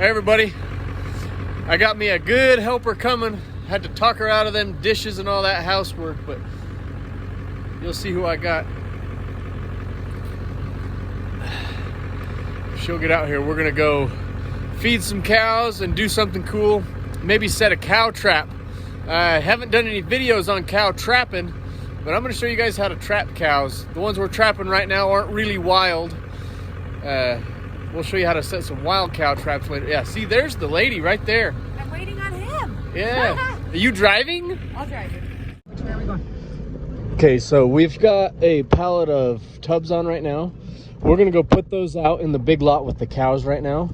Hey everybody, I got me a good helper coming. Had to talk her out of them dishes and all that housework, but you'll see who I got. She'll get out here. We're gonna go feed some cows and do something cool. Maybe set a cow trap. I haven't done any videos on cow trapping, but I'm gonna show you guys how to trap cows. The ones we're trapping right now aren't really wild. We'll show you how to set some wild cow traps later. Yeah, see, there's the lady right there. I'm waiting on him. Yeah. Are you driving? I'll drive it. Which way are we going? Okay, so we've got a pallet of tubs on right now. We're gonna go put those out in the big lot with the cows right now.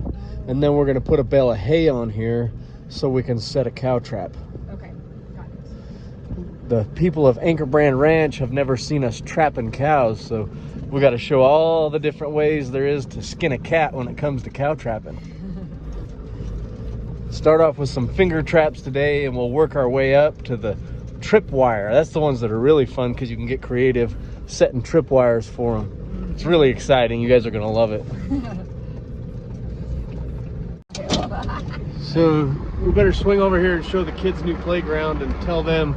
And then we're gonna put a bale of hay on here so we can set a cow trap. Okay, got it. The people of Anchor Brand Ranch have never seen us trapping cows, so we got to show all the different ways there is to skin a cat when it comes to cow trapping. Start off with some finger traps today, and we'll work our way up to the trip wire. That's the ones that are really fun because you can get creative setting trip wires for them. It's really exciting. You guys are going to love it. So we better swing over here and show the kids' new playground and tell them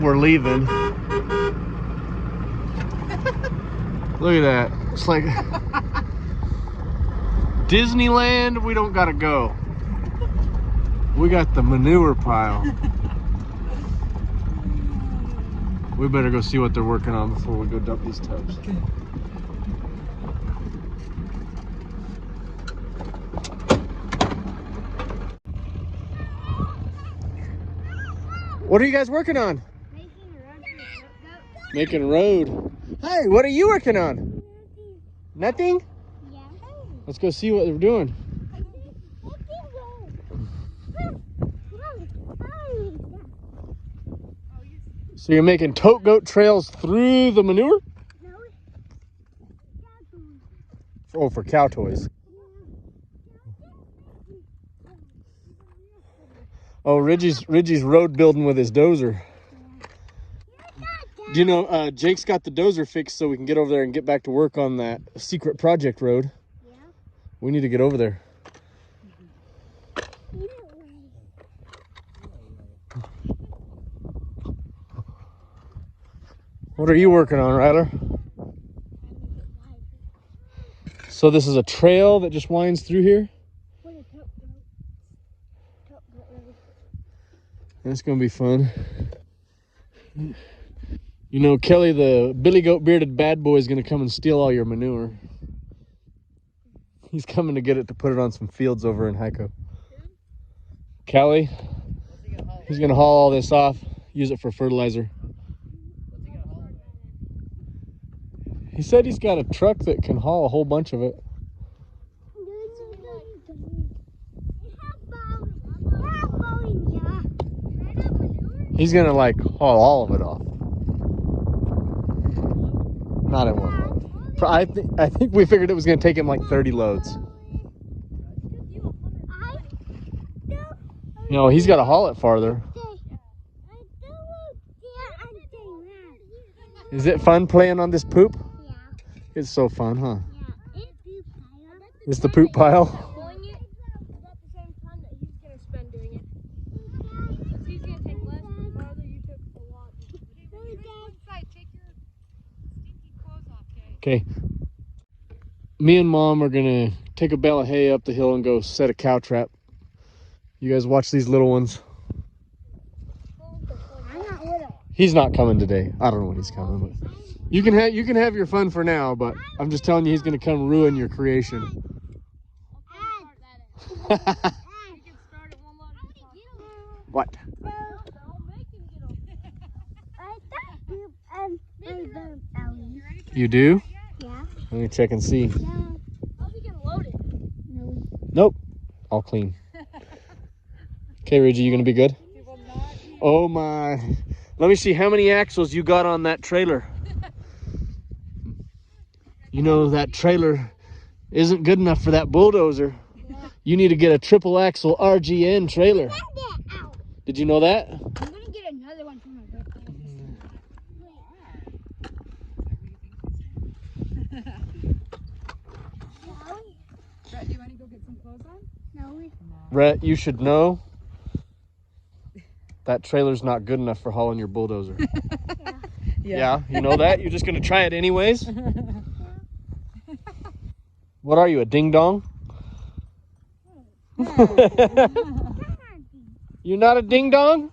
we're leaving. Look at that. It's like Disneyland. We don't gotta go. We got the manure pile. We better go see what they're working on before we go dump these tubs. What are you guys working on? Making a road. Hey, what are you working on? Nothing? Yeah. Let's go see what they're doing. So you're making tote goat trails through the manure? Oh, for cow toys. Oh, Reggie's road building with his dozer. Do you know, Jake's got the dozer fixed so we can get over there and get back to work on that secret project road. Yeah. We need to get over there. What are you working on, Ryder? So this is a trail that just winds through here? That's going to be fun. You know, Kelly, the billy goat bearded bad boy, is going to come and steal all your manure. He's coming to get it to put it on some fields over in Heiko. Kelly, he's going to haul all this off, use it for fertilizer. He said he's got a truck that can haul a whole bunch of it. He's going to like haul all of it off. Not in one load. I think we figured it was going to take him like 30 loads. No, he's got to haul it farther. Is it fun playing on this poop? Yeah. It's so fun, huh? Yeah. It's the poop pile. Okay, me and Mom are gonna take a bale of hay up the hill and go set a cow trap. You guys watch these little ones. He's not coming today. I don't know when he's coming, but you can have your fun for now. But I'm just telling you, he's gonna come ruin your creation. What? You do? Yeah. Let me check and see. Yeah. How's he gonna load it? No. Nope. All clean. Okay, Reggie, you gonna be good? Oh my. Let me see how many axles you got on that trailer. You know that trailer isn't good enough for that bulldozer. Yeah. You need to get a triple axle RGN trailer. Did you know that? I'm gonna get another one for my birthday. Do you want to go get some No. Rhett, you should know that trailer's not good enough for hauling your bulldozer. Yeah, you know that? You're just gonna try it anyways? What are you, a ding-dong? You're not a ding-dong?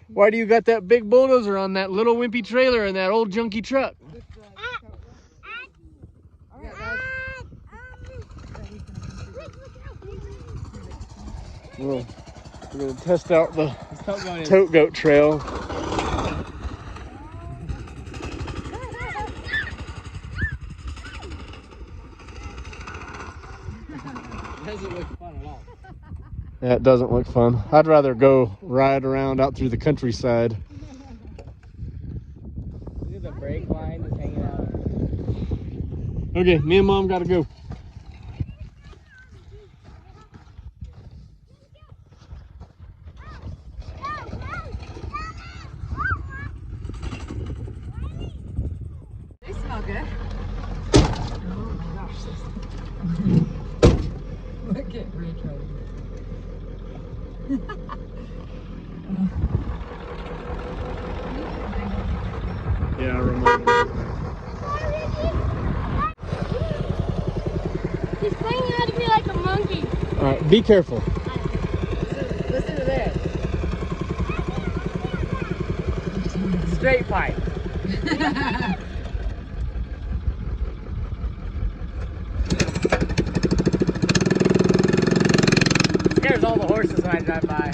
Why do you got that big bulldozer on that little wimpy trailer and that old junky truck? Well, we're gonna test out the tote goat trail. Doesn't look fun at all. Yeah, it doesn't look fun. I'd rather go ride around out through the countryside. Look at the brake line just hanging out. Okay, me and Mom gotta go. They smell good. Oh my gosh. Look at Rich right here. Yeah, Ramon. He's playing how to be like a monkey. All right, be careful. Listen to this. Straight pipe. Scares all the horses when I drive by.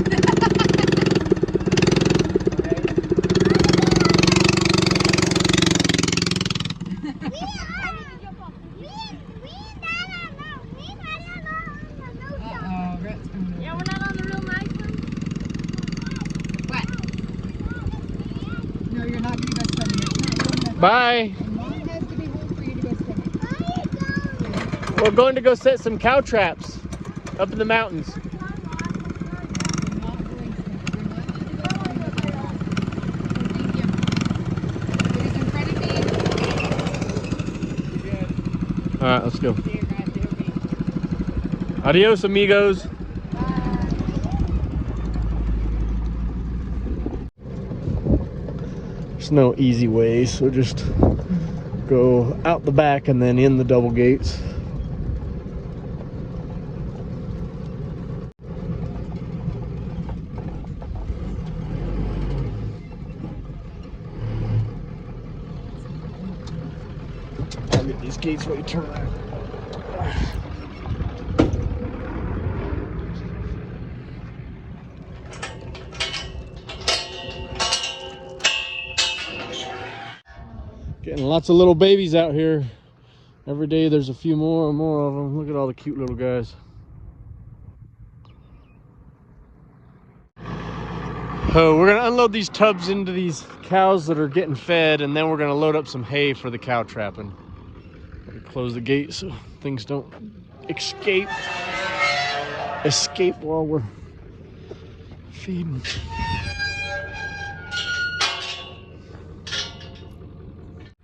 Yeah, we're not on the real nice one. What? No, you're not going to go swimming. Bye. Mom has to be home for you to go swimming. We're going to go set some cow traps up in the mountains. You're not going swimming. You're not going to go swimming. Thank you. It is in front of me. All right, let's go. Adios, amigos. There's no easy way, so just go out the back and then in the double gates. I'll get these gates while you turn around. Getting lots of little babies out here. Every day there's a few more and more of them. Look at all the cute little guys. So we're gonna unload these tubs into these cows that are getting fed, and then we're gonna load up some hay for the cow trapping. Close the gate so things don't escape while we're feeding.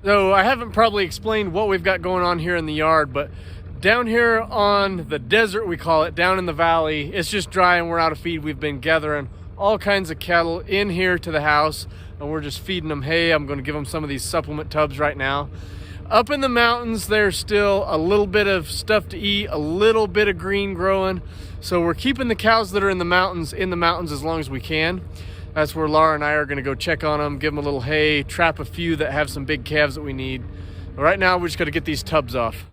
So I haven't probably explained what we've got going on here in the yard, but down here on the desert, we call it, down in the valley, it's just dry and we're out of feed. We've been gathering all kinds of cattle in here to the house, and we're just feeding them hay. I'm going to give them some of these supplement tubs right now. Up in the mountains, there's still a little bit of stuff to eat, a little bit of green growing. So we're keeping the cows that are in the mountains as long as we can. That's where Laura and I are gonna go check on them, give them a little hay, trap a few that have some big calves that we need. But right now, we just gotta get these tubs off.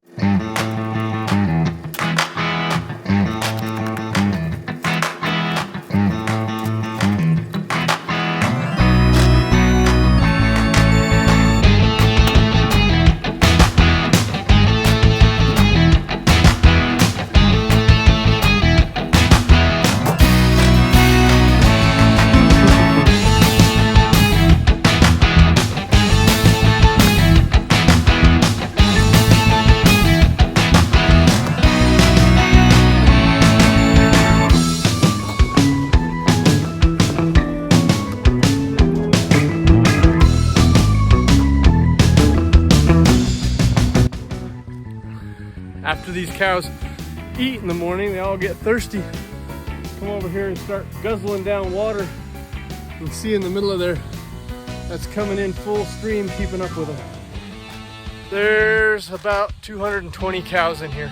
After these cows eat in the morning, they all get thirsty. Come over here and start guzzling down water. You can see in the middle of there, that's coming in full stream, keeping up with them. There's about 220 cows in here.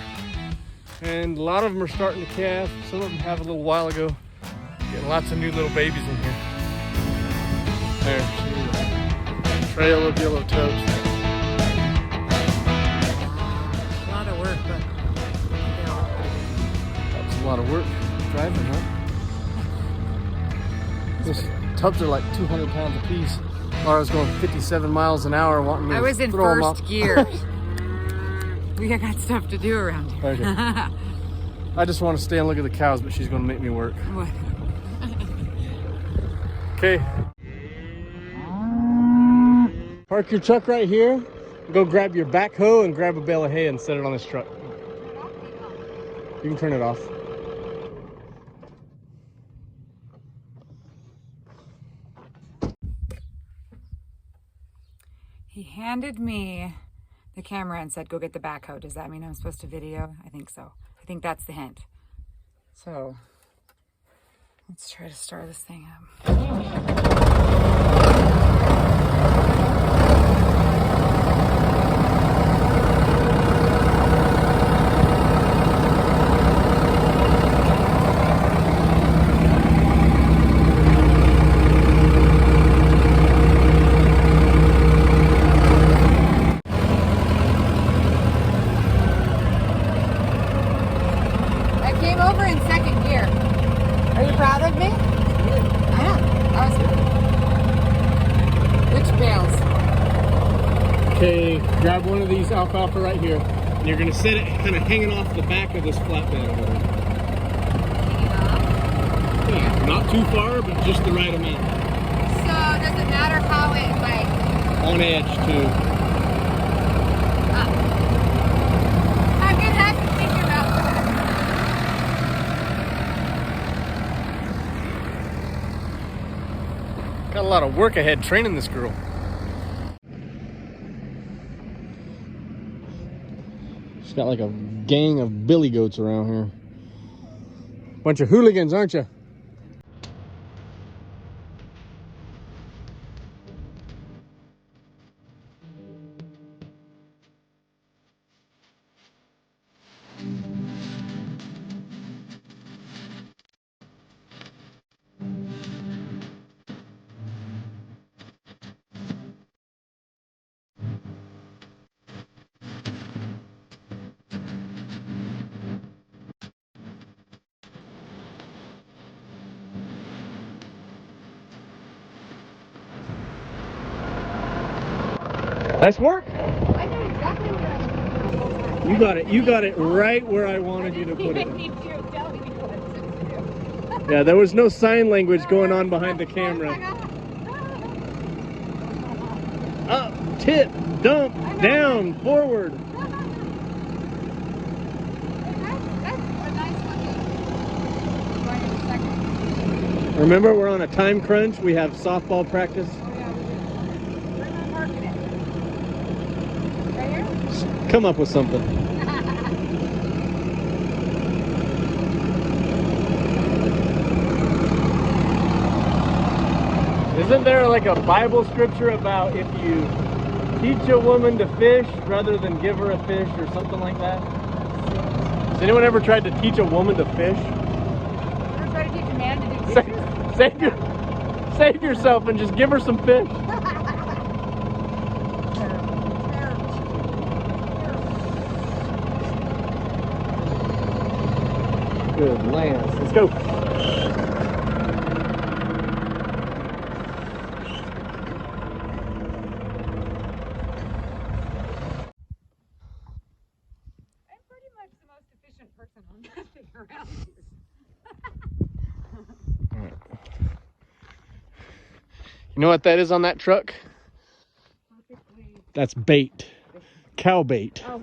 And a lot of them are starting to calve. Some of them have a little while ago. Getting lots of new little babies in here. There, trail of yellow toes. A lot of work, but That's a lot of work driving, huh? Those tubs are like 200 pounds a piece. Laura's going 57 miles an hour wanting me I was to in throw 'em first off. gear. We got stuff to do around here. Okay. I just want to stay and look at the cows, but she's going to make me work. What? Okay. Park your truck right here. Go grab your backhoe and grab a bale of hay and set it on this truck. You can turn it off. He handed me the camera and said, go get the backhoe. Does that mean I'm supposed to video? I think so. I think that's the hint. So let's try to start this thing up. Over in second gear. Are you proud of me? I know. That was good. Which bales? Okay, grab one of these alfalfa right here. And you're going to set it kind of hanging off the back of this flatbed over there. Yeah, not too far, but just the right amount. So does it matter how it like On edge too. I'm gonna have to think about that. Got a lot of work ahead training this girl. She's got like a gang of billy goats around here. Bunch of hooligans, aren't you? Nice work. I know exactly what I'm doing. You got it right where I wanted you to put it. I need you to tell me what to do. Yeah, there was no sign language going on behind the camera. Up, tip, dump, down, forward. That's a nice one. Going in a second. Remember, we're on a time crunch. We have softball practice. Oh, yeah. Where am I parking it? Right here? Come up with something. Isn't there like a Bible scripture about if you teach a woman to fish rather than give her a fish or something like that? Has anyone ever tried to teach a woman to fish? Ever try to teach a man to do dishes? Save yourself and just give her some fish. Good lands. Let's go. I'm pretty much the most efficient person on that thing around here. You know what that is on that truck? That's bait. Cow bait. Oh.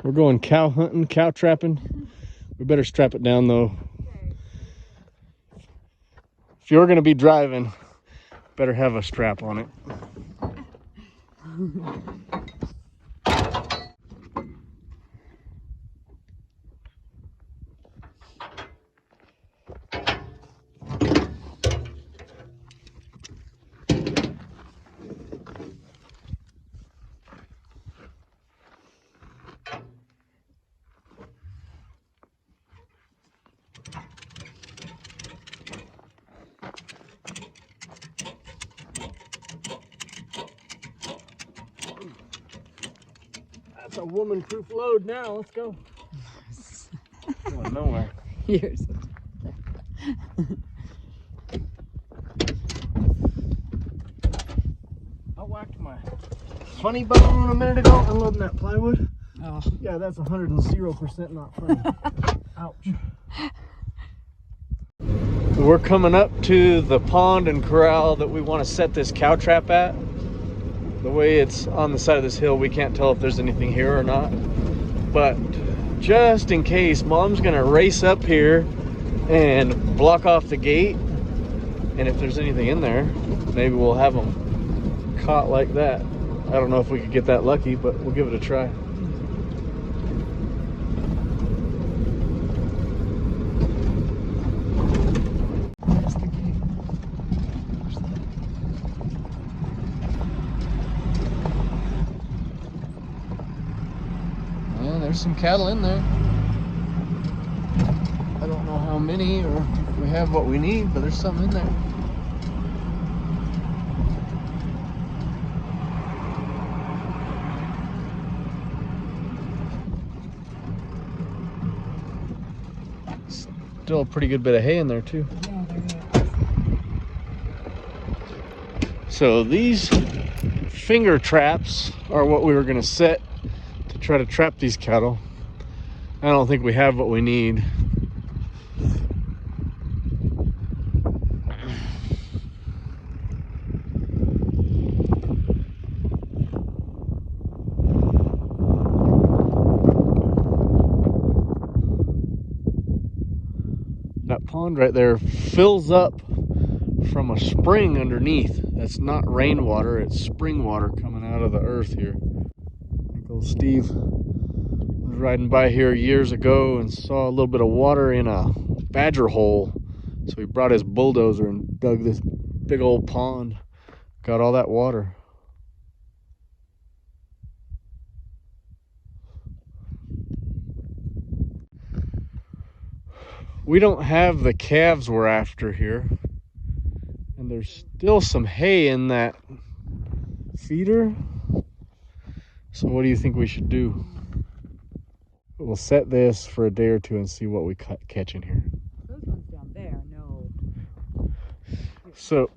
We're going cow hunting, cow trapping. We better strap it down though. Okay. If you're gonna be driving, better have a strap on it. That's a woman-proof load now. Let's go. Going nowhere. Years. I whacked my funny bone a minute ago unloading that plywood. Oh. Yeah, that's 100% not funny. Ouch. We're coming up to the pond and corral that we want to set this cow trap at. The way it's on the side of this hill, we can't tell if there's anything here or not. But just in case, Mom's gonna race up here and block off the gate. And if there's anything in there, maybe we'll have them caught like that. I don't know if we could get that lucky, but we'll give it a try. Yeah, there's some cattle in there. I don't know how many or if we have what we need, but there's something in there. Still a pretty good bit of hay in there too. Yeah, there it is. So these finger traps are what we were going to set to try to trap these cattle. I don't think we have what we need. That pond right there fills up from a spring underneath. That's not rainwater, it's spring water coming out of the earth here. I think old Steve was riding by here years ago and saw a little bit of water in a badger hole. So he brought his bulldozer and dug this big old pond. Got all that water. We don't have the calves we're after here. And there's still some hay in that feeder. So what do you think we should do? We'll set this for a day or two and see what we catch in here. Those ones down there, no. So,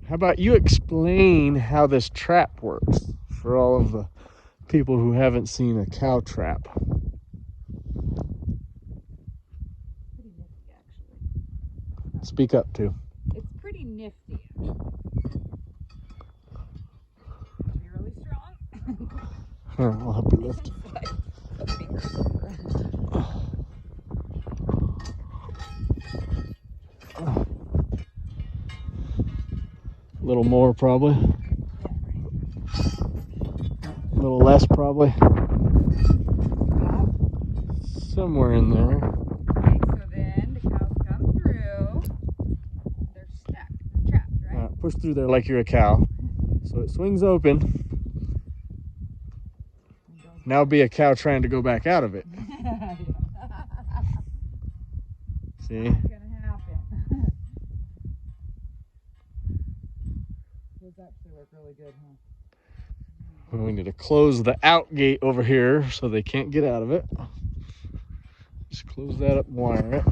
how about you explain how this trap works for all of the people who haven't seen a cow trap? Pretty nifty, actually. Speak up too. It's pretty nifty, actually. Be really strong. Here, I'll help you lift. A little more probably. A little less probably. Somewhere in there. Okay, so then the cows come through. They're stuck. They're trapped, right? Push through there like you're a cow. So it swings open. Now be a cow trying to go back out of it. See? It's gonna happen. Those actually work really good, huh? We need to close the out gate over here so they can't get out of it. Just close that up and wire it.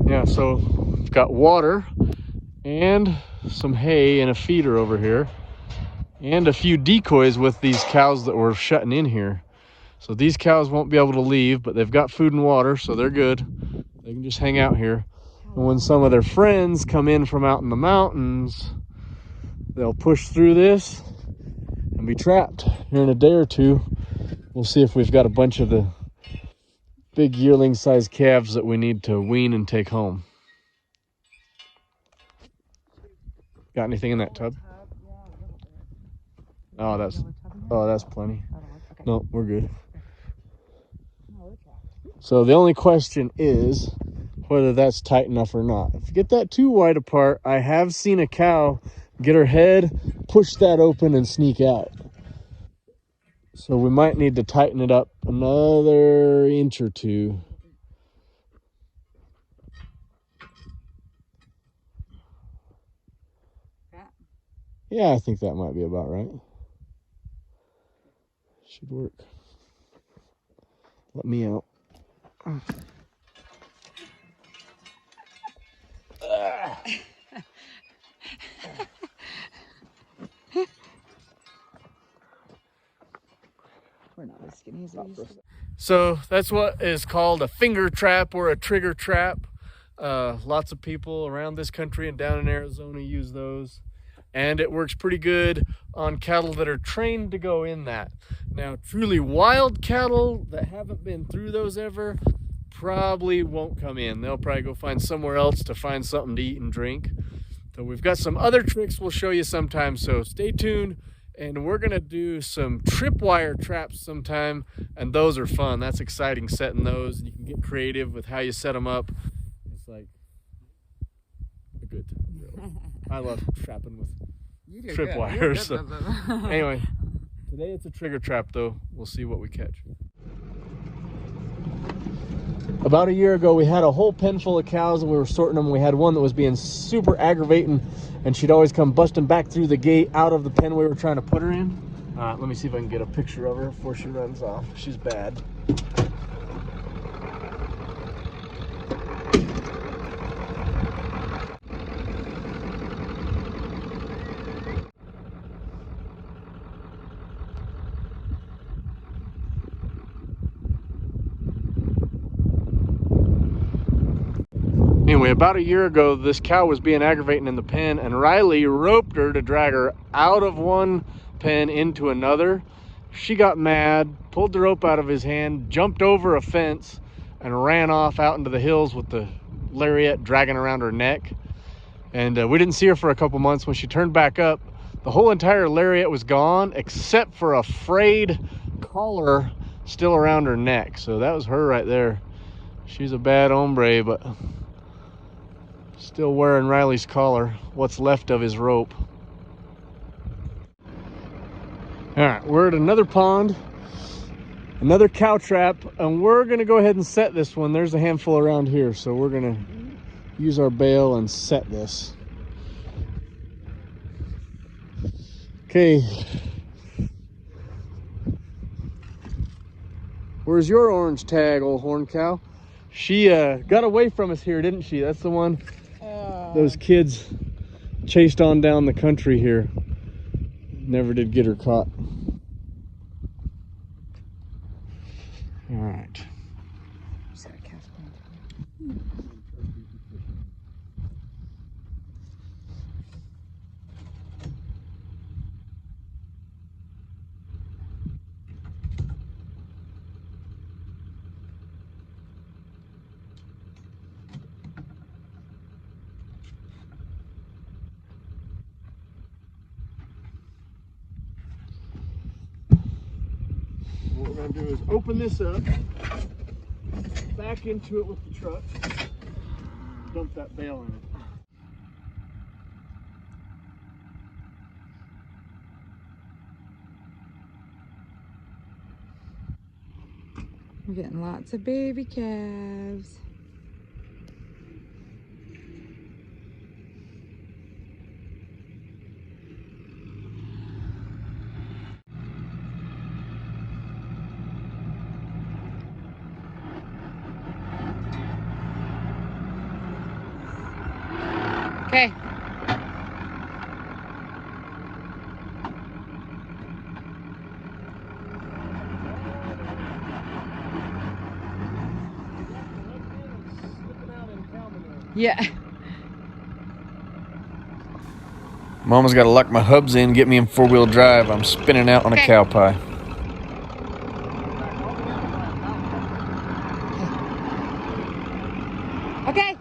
Yeah, so we've got water and some hay and a feeder over here and a few decoys with these cows that we're shutting in here. So these cows won't be able to leave, but they've got food and water, so they're good. They can just hang out here. And when some of their friends come in from out in the mountains, they'll push through this and be trapped. Here in a day or two, we'll see if we've got a bunch of the big yearling sized calves that we need to wean and take home. Got anything in that tub? Oh, that's plenty. No, we're good. So the only question is whether that's tight enough or not. If you get that too wide apart, I have seen a cow get her head, push that open and sneak out. So we might need to tighten it up another inch or two. Yeah, I think that might be about right. Should work. Let me out. We're not as skinny as we used to be. So that's what is called a finger trap or a trigger trap. Lots of people around this country and down in Arizona use those. And it works pretty good on cattle that are trained to go in that. Now, truly wild cattle that haven't been through those ever probably won't come in. They'll probably go find somewhere else to find something to eat and drink. So we've got some other tricks we'll show you sometime, so stay tuned. And we're gonna do some tripwire traps sometime, and those are fun. That's exciting, setting those. You can get creative with how you set them up. It's like a good time, really. I love trapping with tripwires. So. Anyway, today it's a trigger trap though. We'll see what we catch. About a year ago, we had a whole pen full of cows and we were sorting them. We had one that was being super aggravating and she'd always come busting back through the gate out of the pen we were trying to put her in. Let me see if I can get a picture of her before she runs off. She's bad. Anyway, about a year ago, this cow was being aggravating in the pen and Riley roped her to drag her out of one pen into another. She got mad, pulled the rope out of his hand, jumped over a fence and ran off out into the hills with the lariat dragging around her neck. And we didn't see her for a couple months. When she turned back up, the whole entire lariat was gone except for a frayed collar still around her neck. So that was her right there. She's a bad hombre, but still wearing Riley's collar, what's left of his rope. All right, we're at another pond, another cow trap, and we're gonna go ahead and set this one. There's a handful around here, so we're gonna use our bail and set this. Okay. Where's your orange tag, old horn cow? She got away from us here, didn't she? That's the one those kids chased on down the country here. Never did get her caught. All right. What we're gonna do is open this up, back into it with the truck, dump that bale in it. We're getting lots of baby calves. Okay. Yeah. Mama's got to lock my hubs in, get me in four-wheel drive. I'm spinning out on a cow pie. Okay.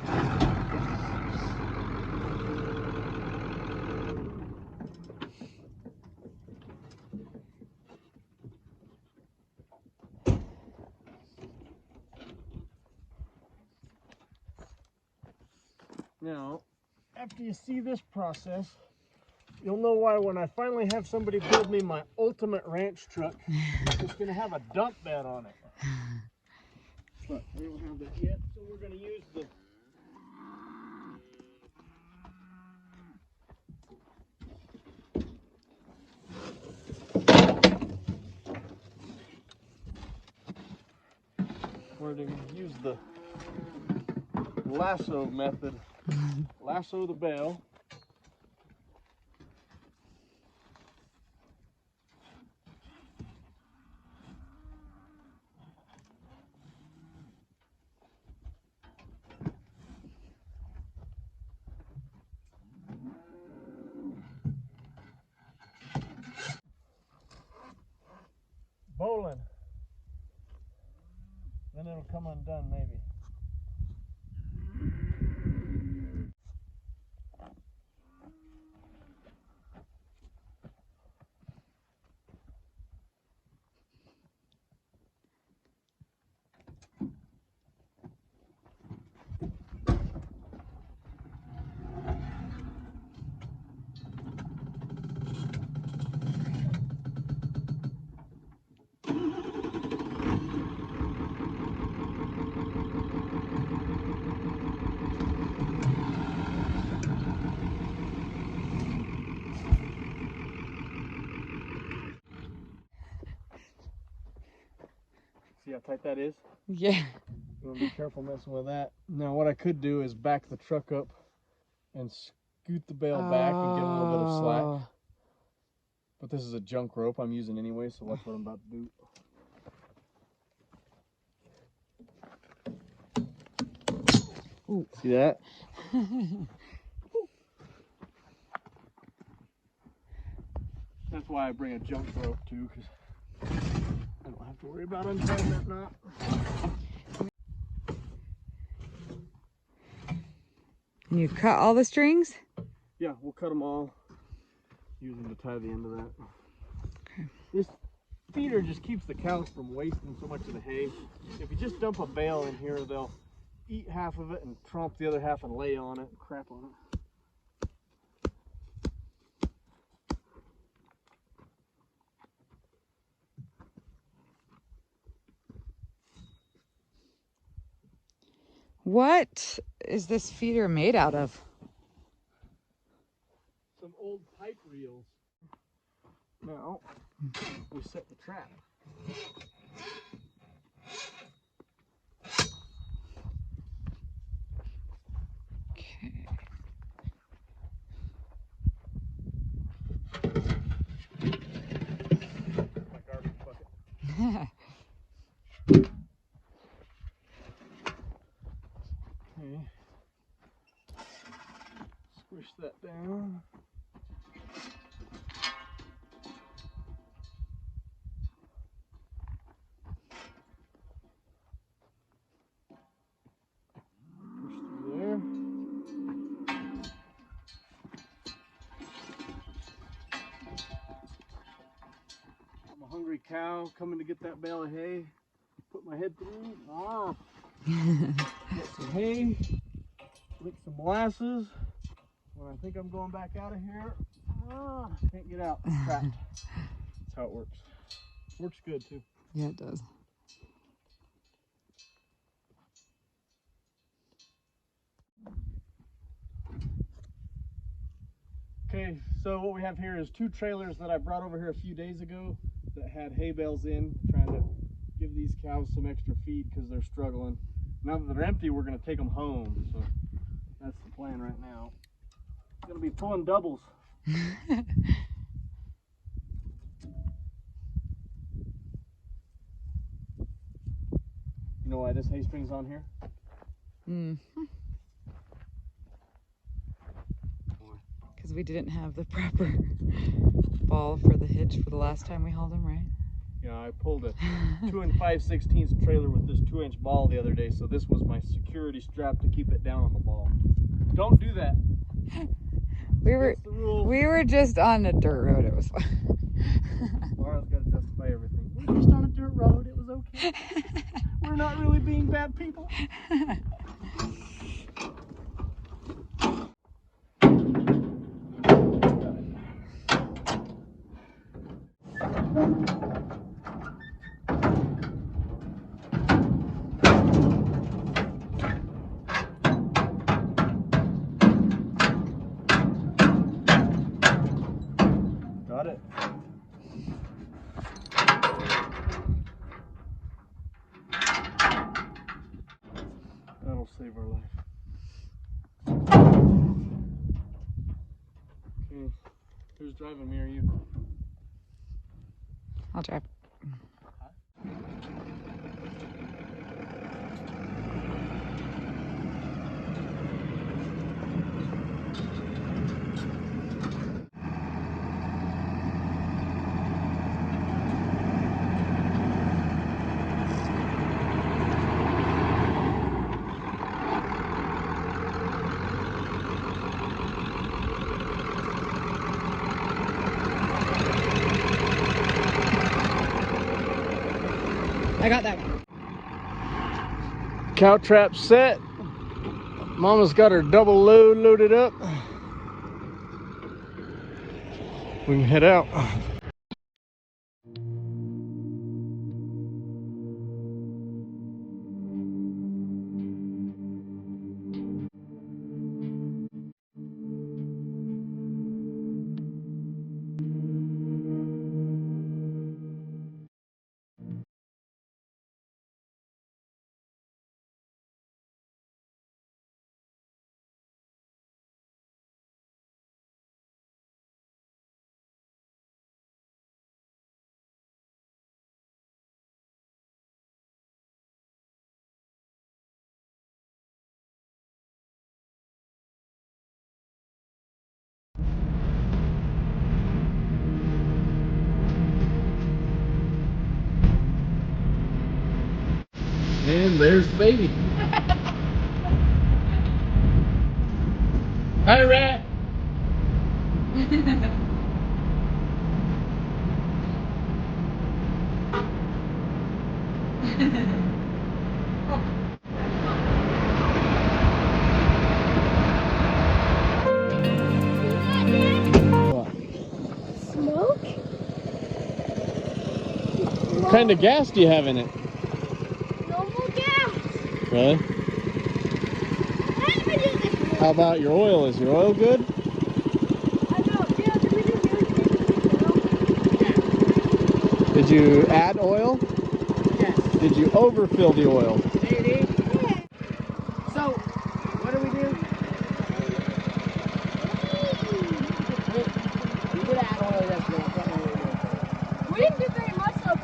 Now, after you see this process, You'll know why when I finally have somebody build me my ultimate ranch truck. It's gonna have a dump bed on it. But we don't have that yet, so we're gonna use the lasso method. Lasso the bale. Bowling. Then it'll come undone maybe. See how tight that is? Yeah. You want to be careful messing with that. Now what I could do is back the truck up and scoot the bale back and get a little bit of slack. But this is a junk rope I'm using anyway, so watch what I'm about to do. Ooh. See that? That's why I bring a junk rope too, because I don't have to worry about untying that knot. Can you cut all the strings? Yeah, we'll cut them all using to tie the end of that. Okay. This feeder just keeps the cows from wasting so much of the hay. If you just dump a bale in here, they'll eat half of it and tromp the other half and lay on it and crap on it. What is this feeder made out of? Some old pipe reels. Now, we set the trap. Okay. My garbage bucket. Okay. Squish that down. Push through there. I'm a hungry cow coming to get that bale of hay. Put my head through. Ah. Get some hay. Lick some molasses. When I think I'm going back out of here, can't get out. I'm trapped. That's how it works. Works good too. Yeah, it does. Okay, so what we have here is 2 trailers that I brought over here a few days ago that had hay bales in, trying to give these cows some extra feed because they're struggling. Now that they're empty, we're going to take them home. So that's the plan right now. It's going to be pulling doubles. You know why this hay string's on here? Because we didn't have the proper ball for the hitch for the last time we hauled them, right? Yeah, I pulled a 2 5/16 trailer with this 2-inch ball the other day, so this was my security strap to keep it down on the ball. Don't do that. We were just on a dirt road. It was fine. Laura's got to justify everything. We're just on a dirt road. It was okay. We're not really being bad people. it. That'll save our life. Okay, who's driving, me or you? I'll drive. I got that one. Cow trap set. Mama's got her double load loaded up. We can head out. And there's the baby. Hi, Rat. Smoke? What kind of gas do you have in it? Normal gas. Really? How do we do this? How about your oil? Is your oil good? I don't know. Did we do this? Did you add oil? Yes. Did you overfill the oil? Maybe. Yeah. So, what do? We did add oil yesterday. I can't remember what we did. We didn't do very much though.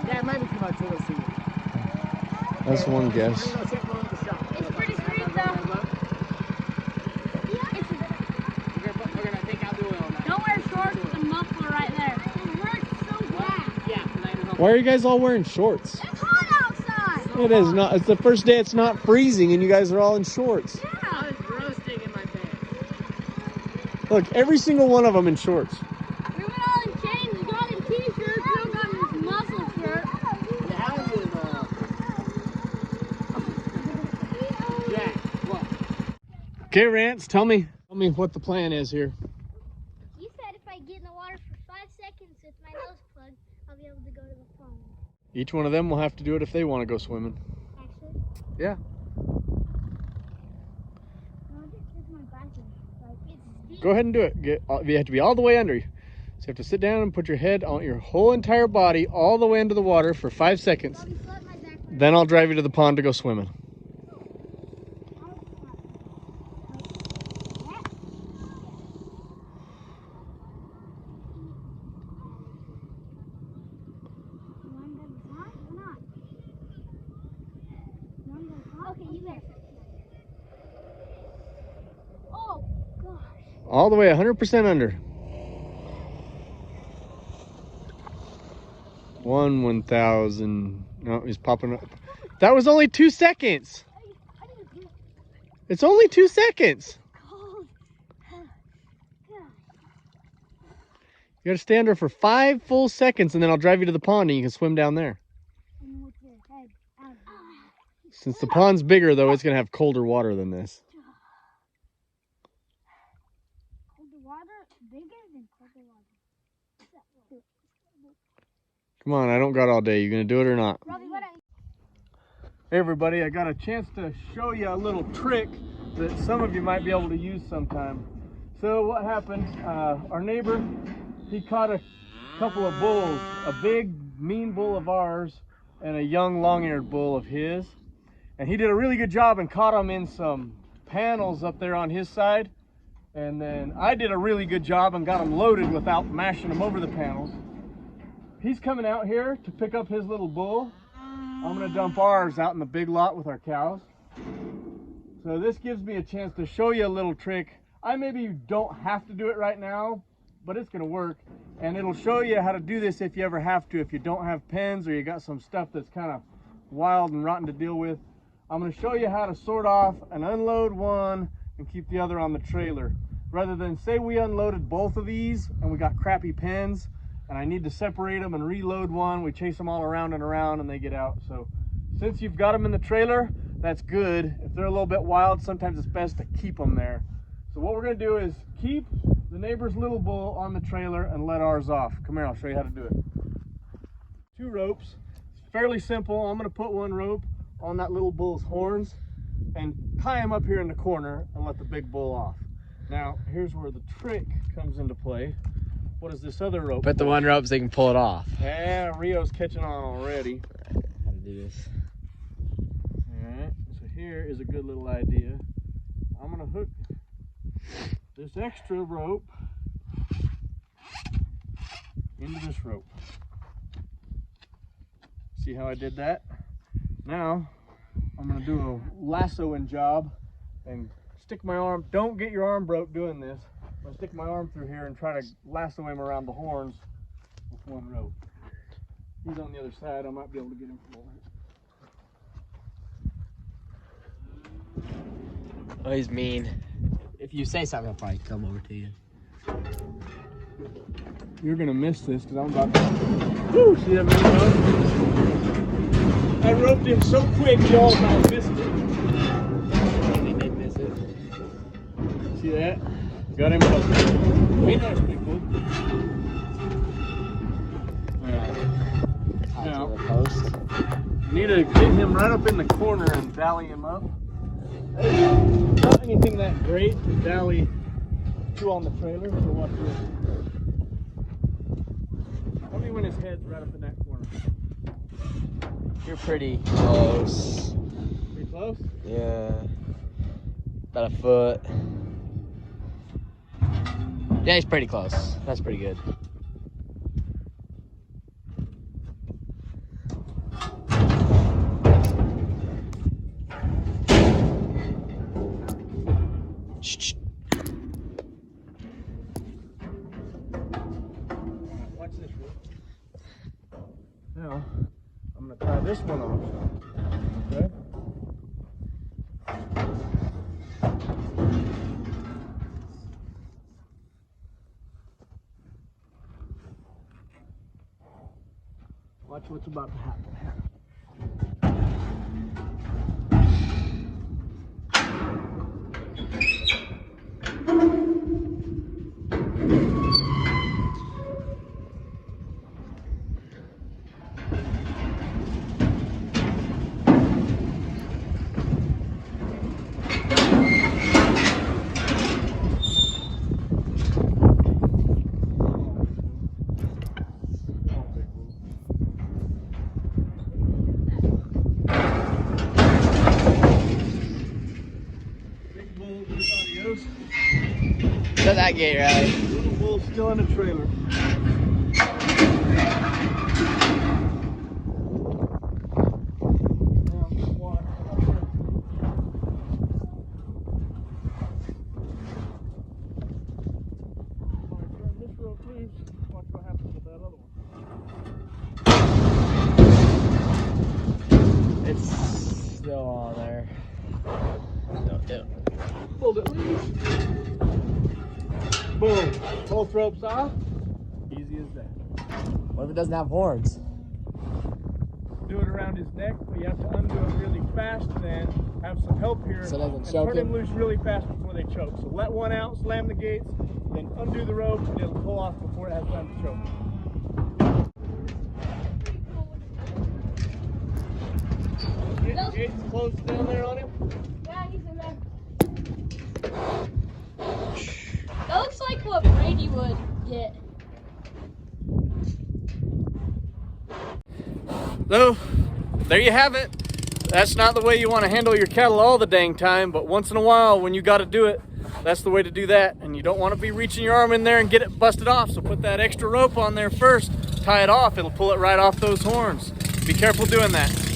Yeah, it might be too much. We'll see. That's one guess. We're gonna go check one at the shop. It's pretty sweet though. We're gonna take out the oil now. Don't wear shorts with the muffler right there. It hurts so bad. Yeah, because Why are you guys all wearing shorts? It's hot outside. It is not. It's the first day it's not freezing and you guys are all in shorts. I was roasting in my pants. Look, every single one of them in shorts. We went all in chains. We got in t-shirts. We all got in this muscle shirt. The house is, yeah, what? Okay, Rance, tell me what the plan is here. You said if I get in the water for 5 seconds with my nose plugged, I'll be able to go to the pond. Each one of them will have to do it if they want to go swimming. Actually, Yeah. no, this is my bathroom. Like, it's deep. Go ahead and do it. You have to be all the way under. So you have to sit down and put your head on your whole entire body all the way into the water for 5 seconds. Bobby, float my back. Then I'll drive you to the pond to go swimming. Okay, you there. Oh, gosh. All the way 100% under. 1,000. No, he's popping up. That was only 2 seconds. I didn't get It's only 2 seconds. cold. You gotta stay under for 5 full seconds and then I'll drive you to the pond and you can swim down there. And with your head out. Since the pond's bigger though, it's gonna have colder water than this. Colder water? Bigger than colder water. Come on, I don't got all day. You gonna do it or not? Robbie, what I... Hey everybody, I got a chance to show you a little trick that some of you might be able to use sometime. So what happened, our neighbor, he caught a couple of bulls, a big mean bull of ours and a young long-eared bull of his. And he did a really good job and caught them in some panels up there on his side. And then I did a really good job and got them loaded without mashing them over the panels. He's coming out here to pick up his little bull. I'm gonna dump ours out in the big lot with our cows. So this gives me a chance to show you a little trick. I maybe don't have to do it right now, but it's gonna work. And it'll show you how to do this if you ever have to, if you don't have pens or you got some stuff that's kind of wild and rotten to deal with. I'm gonna show you how to sort off and unload one and keep the other on the trailer. Rather than say we unloaded both of these and we got crappy pens and I need to separate them and reload one, we chase them all around and around and they get out. So since you've got them in the trailer, that's good. If they're a little bit wild, sometimes it's best to keep them there. So what we're gonna do is keep the neighbor's little bull on the trailer and let ours off. Come here, I'll show you how to do it. 2 ropes, it's fairly simple. I'm gonna put 1 rope on that little bull's horns and tie him up here in the corner and let the big bull off. Now, here's where the trick comes into play. What is this other rope? Put the 1 rope so they can pull it off. Yeah, Rio's catching on already. All right, how to do this. Alright, so here is a good little idea. I'm gonna hook this extra rope into this rope. See how I did that? Now, I'm gonna do a lassoing job and stick my arm, don't get your arm broke doing this. I'm gonna stick my arm through here and try to lasso him around the horns with 1 rope. He's on the other side, I might be able to get him from over here. Oh, he's mean. If you say something, he'll probably come over to you. You're gonna miss this because I'm about to. Woo! See that man go? I roped him so quick, y'all about missed it. He did miss it. See that? Got him hooked. Wait, that's pretty cool. Tied to the post. Need to get him right up in the corner and dally him up. Not anything that great to dally 2 on the trailer, so watch this. Tell me when his head's right up in that corner. You're pretty close. Pretty close? Yeah. About 1 foot. Yeah, he's pretty close. That's pretty good. Watch this, Rick. Now, I'm going to tie this one off. Okay? Watch what's about to happen. Not that gate, right? Little bull still in the trailer. Watch what happens with that other one. It's still on there. No, yeah. Pulled it loose. Boom. Both ropes off. Easy as that. What if it doesn't have horns? Do it around his neck, but you have to undo it really fast and then have some help here. So it doesn't and choke turn him him? loose really fast before they choke. So let one out, slam the gates, then undo the rope, and it'll pull off before it has time to choke. Get gates closed down there on him. Yeah, he's in there. he would get. So, there you have it. That's not the way you want to handle your cattle all the dang time, but once in a while when you got to do it, that's the way to do that. And you don't want to be reaching your arm in there and get it busted off, so put that extra rope on there first, tie it off, it'll pull it right off those horns. Be careful doing that.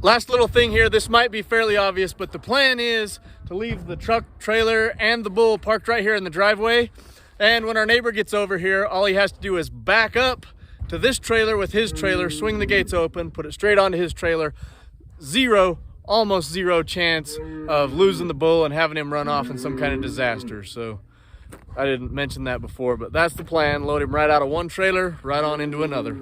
Last little thing here, this might be fairly obvious, but the plan is to leave the truck, trailer, and the bull parked right here in the driveway. And when our neighbor gets over here, all he has to do is back up to this trailer with his trailer, swing the gates open, put it straight onto his trailer. Almost zero chance of losing the bull and having him run off in some kind of disaster. So I didn't mention that before, but that's the plan. Load him right out of one trailer, right on into another.